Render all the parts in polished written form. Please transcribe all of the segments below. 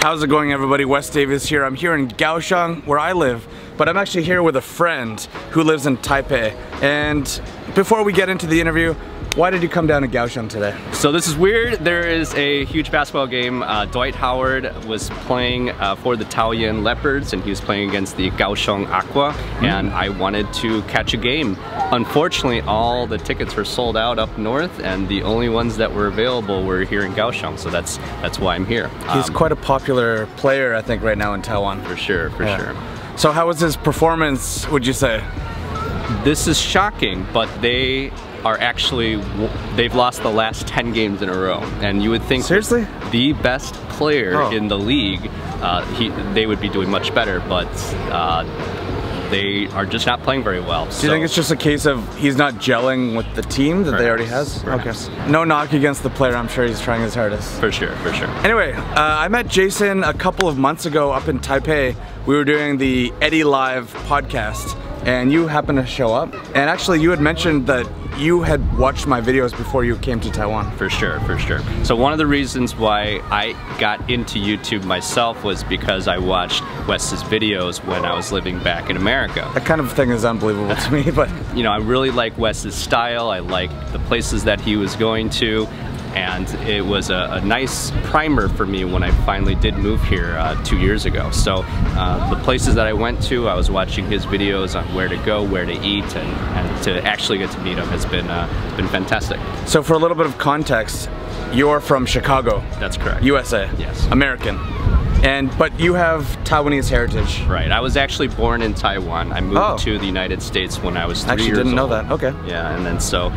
How's it going, everybody? Wes Davies here. I'm here in Kaohsiung, where I live, but I'm actually here with a friend who lives in Taipei. And before we get into the interview, why did you come down to Kaohsiung today? So this is weird. There is a huge basketball game. Dwight Howard was playing for the Taoyuan Leopards, and he was playing against the Kaohsiung Aqua, and I wanted to catch a game. Unfortunately, all the tickets were sold out up north, and the only ones that were available were here in Kaohsiung, so that's why I'm here. He's quite a popular player, I think, right now in Taiwan. For sure, for sure. So how was his performance, would you say? This is shocking, but they are actually, they've lost the last 10 games in a row, and you would think seriously the best player in the league, they would be doing much better, but they are just not playing very well. Do you think it's just a case of he's not gelling with the team that they already has? Perhaps. Okay. No knock against the player, I'm sure he's trying his hardest. For sure, for sure. Anyway, I met Jason a couple of months ago up in Taipei. We were doing the Eddie Live podcast, and you happened to show up. And actually, you had mentioned that you had watched my videos before you came to Taiwan. For sure, for sure. So one of the reasons why I got into YouTube myself was because I watched Wes's videos when I was living back in America. That kind of thing is unbelievable to me, but... You know, I really like Wes's style, I like the places that he was going to, and it was a nice primer for me when I finally did move here 2 years ago. So the places that I went to, I was watching his videos on where to go, where to eat, and to actually get to meet him has been fantastic. So for a little bit of context, you're from Chicago. That's correct. USA. Yes. American. But you have Taiwanese heritage. Right. I was actually born in Taiwan. I moved to the United States when I was 3 years old. Actually didn't know that. Okay. Yeah, and then so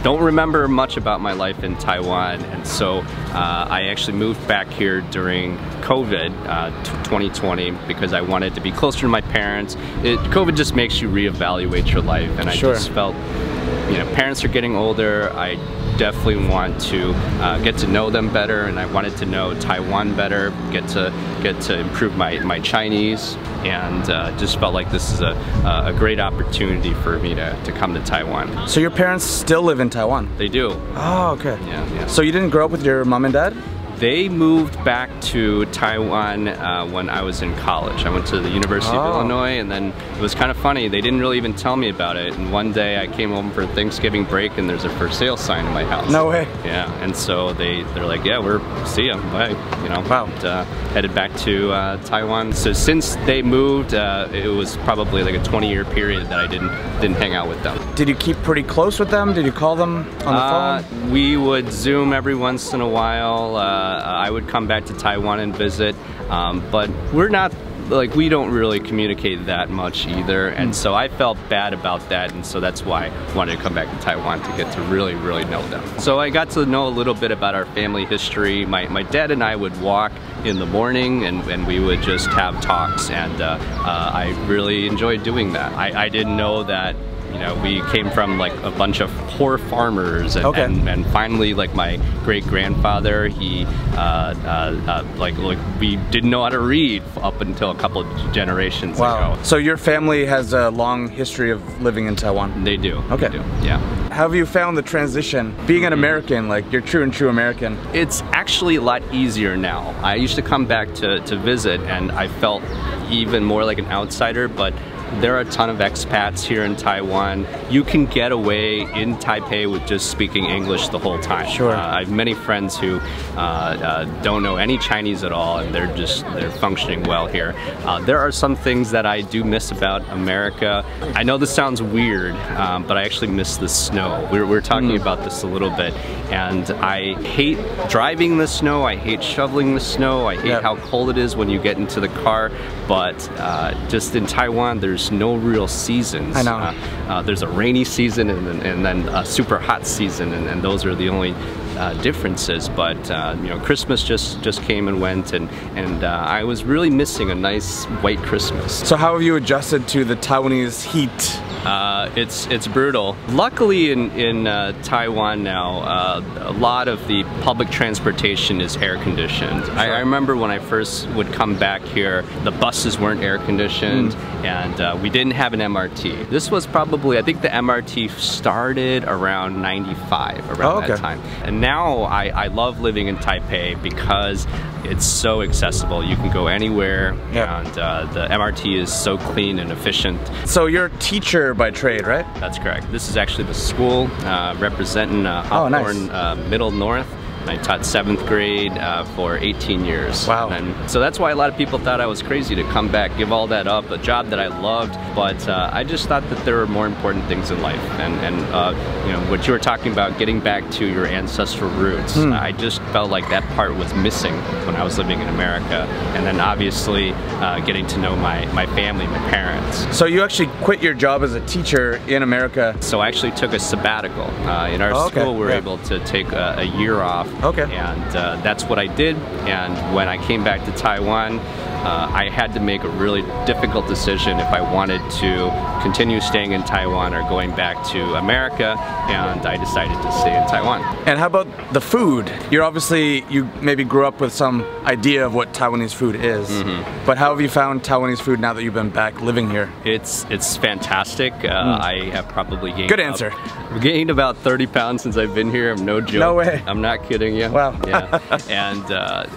don't remember much about my life in Taiwan, and so I actually moved back here during COVID 2020 because I wanted to be closer to my parents. COVID just makes you reevaluate your life, and I just felt, you know, parents are getting older. I definitely want to get to know them better, and I wanted to know Taiwan better, get to improve my Chinese, and just felt like this is a great opportunity for me to come to Taiwan. So your parents still live in Taiwan? They do. Oh, okay. Yeah. So you didn't grow up with your mom and dad? They moved back to Taiwan when I was in college. I went to the University of Illinois, and then it was kind of funny. They didn't really even tell me about it. And one day I came home for Thanksgiving break, and there's a for sale sign in my house. No way. Yeah, and so they're like, yeah, see ya, bye. You know, wow. And, headed back to Taiwan. So since they moved, it was probably like a 20-year period that I didn't hang out with them. Did you keep pretty close with them? Did you call them on the phone? We would Zoom every once in a while. I would come back to Taiwan and visit, but we don't really communicate that much either, and so I felt bad about that, and so that's why I wanted to come back to Taiwan to get to really know them. So I got to know a little bit about our family history. My dad and I would walk in the morning, and we would just have talks, and I really enjoyed doing that. I didn't know that, you know, we came from like a bunch of poor farmers, and finally, like my great-grandfather, he like we didn't know how to read up until a couple of generations ago. So your family has a long history of living in Taiwan? They do. Okay. They do. Yeah. How have you found the transition? Being an American, like you're true and true American. It's actually a lot easier now. I used to come back to visit, and I felt even more like an outsider, but there are a ton of expats here in Taiwan. You can get away in Taipei with just speaking English the whole time. Sure. I have many friends who don't know any Chinese at all, and they're functioning well here. There are some things that I do miss about America. I know this sounds weird, but I actually miss the snow. We're talking about this a little bit, and I hate driving the snow. I hate shoveling the snow. I hate how cold it is when you get into the car. But just in Taiwan, there's no real seasons. I know. There's a rainy season and then a super hot season, and those are the only differences. But you know, Christmas just came and went, and I was really missing a nice white Christmas. So how have you adjusted to the Taiwanese heat? It's brutal. Luckily in Taiwan now, a lot of the public transportation is air conditioned. Sure. I remember when I first would come back here, the buses weren't air conditioned, and we didn't have an MRT. This was probably, I think the MRT started around 95, around that time. And now I love living in Taipei because it's so accessible. You can go anywhere, Yep. and the MRT is so clean and efficient. So you're a teacher by trade, right? That's correct. This is actually the school representing Hawthorne Middle North. I taught 7th grade for 18 years. Wow. And so that's why a lot of people thought I was crazy to come back, give all that up, a job that I loved, but I just thought that there were more important things in life. And you know, what you were talking about, getting back to your ancestral roots, I just felt like that part was missing when I was living in America. And then obviously getting to know my family, my parents. So you actually quit your job as a teacher in America. So I actually took a sabbatical. In our school, we were able to take a year off. Okay. And that's what I did. And when I came back to Taiwan, I had to make a really difficult decision if I wanted to continue staying in Taiwan or going back to America, and I decided to stay in Taiwan. And how about the food? You maybe grew up with some idea of what Taiwanese food is, but how have you found Taiwanese food now that you've been back living here? It's fantastic. I have probably gained gained about 30 pounds since I've been here. I'm no joke. No way. I'm not kidding you. Wow. Yeah. And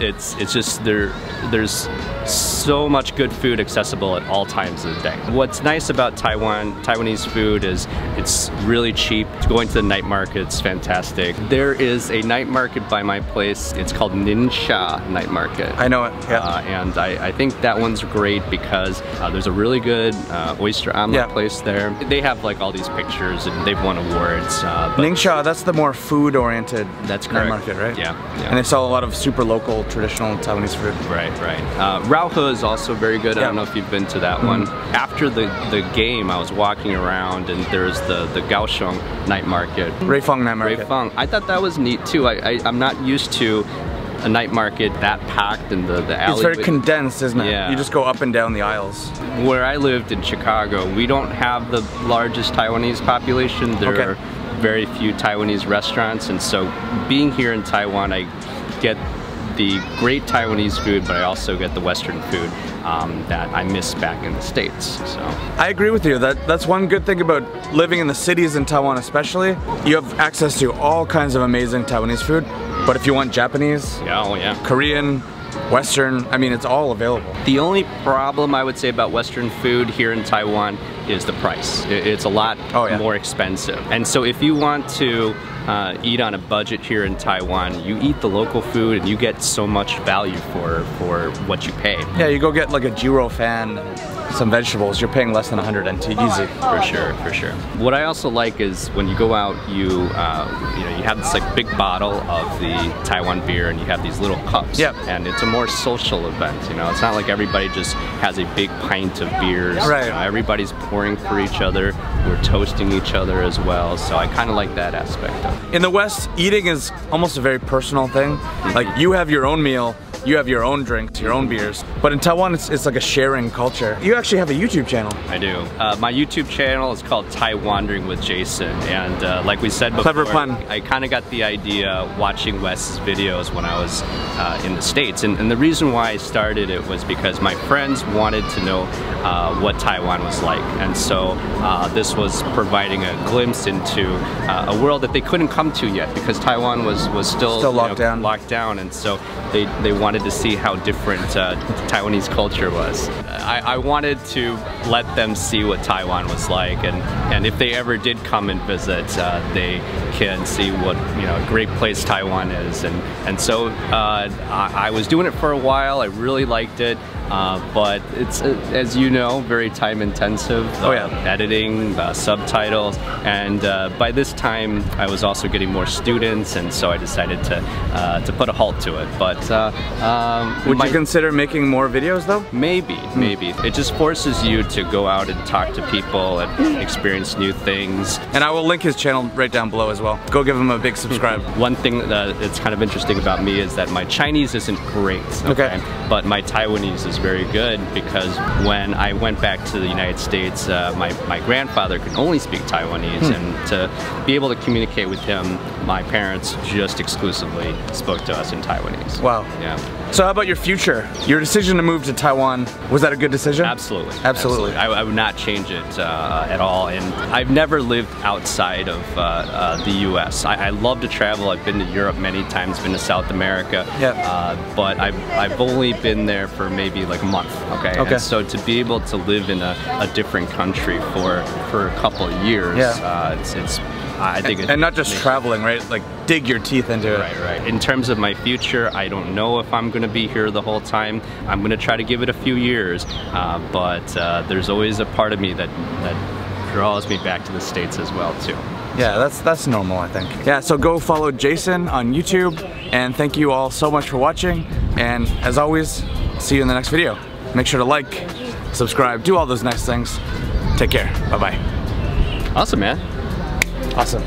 it's just there's so much good food accessible at all times of the day. What's nice about Taiwanese food is it's really cheap. Going to the night market's fantastic. There is a night market by my place. It's called Ningxia Night Market. I know it, yeah. And I think that one's great because there's a really good oyster omelet place there. They have like all these pictures and they've won awards. Ningxia, that's the more food-oriented night market, right? Yeah. And they sell a lot of super local, traditional Taiwanese food. Right. Rauhe is also very good. I don't know if you've been to that one. After the game, I was walking around and there's the Kaohsiung night market. Reifeng night market. Reifeng. I thought that was neat too. I'm not used to a night market that packed in the alley. It's very condensed, isn't it? Yeah. You just go up and down the aisles. Where I lived in Chicago, we don't have the largest Taiwanese population. There are very few Taiwanese restaurants, and so being here in Taiwan, I get the great Taiwanese food, but I also get the Western food that I miss back in the States. So I agree with you. That's one good thing about living in the cities in Taiwan especially. You have access to all kinds of amazing Taiwanese food, but if you want Japanese, Korean, Western, I mean, it's all available. The only problem I would say about Western food here in Taiwan is the price. It's a lot more expensive. And so if you want to eat on a budget here in Taiwan, you eat the local food and you get so much value for what you pay. Yeah, you go get like a gyro fan, some vegetables, you're paying less than 100 NT easy. For sure. What I also like is when you go out, you have this like big bottle of the Taiwan beer and you have these little cups. Yep. And it's a more social event, you know. It's not like everybody just has a big pint of beers. Right. You know, everybody's pouring for each other. We're toasting each other as well. So I kind of like that aspect of it. In the West, eating is almost a very personal thing. Like you have your own meal, you have your own drinks, your own beers. But in Taiwan, it's like a sharing culture. You actually have a YouTube channel. I do. My YouTube channel is called Taiwandering with Jason. And like we said before, Clever pun. I kind of got the idea watching Wes's videos when I was in the States. And the reason why I started it was because my friends wanted to know what Taiwan was like. And so this was providing a glimpse into a world that they couldn't come to yet because Taiwan was still locked down. And so they wanted to see how different Taiwanese culture was. I wanted to let them see what Taiwan was like, and if they ever did come and visit, they can see what a great place Taiwan is. And so I was doing it for a while. I really liked it. But it's, as you know, very time intensive. Editing, subtitles, and by this time I was also getting more students, and so I decided to put a halt to it. But would you consider making more videos though? Maybe. It just forces you to go out and talk to people and experience new things. And I will link his channel right down below as well. Go give him a big subscribe. One thing that's kind of interesting about me is that my Chinese isn't great, but my Taiwanese is very good because when I went back to the United States, my grandfather could only speak Taiwanese, and to be able to communicate with him, my parents just exclusively spoke to us in Taiwanese. Wow. Yeah. So how about your future? Your decision to move to Taiwan, was that a good decision? Absolutely. Absolutely. I would not change it at all. And I've never lived outside of the U.S. I love to travel. I've been to Europe many times, been to South America. Yep. But I've only been there for maybe like a month. Okay. Okay. And so to be able to live in a different country for a couple of years, it's I think and not just traveling, right? Like dig your teeth into it. Right. In terms of my future, I don't know if I'm going to be here the whole time. I'm going to try to give it a few years, but there's always a part of me that draws me back to the States as well too. Yeah, that's normal, I think. Yeah, so go follow Jason on YouTube, and thank you all so much for watching. And as always, see you in the next video. Make sure to like, subscribe, do all those nice things. Take care. Bye-bye. Awesome, man. Awesome.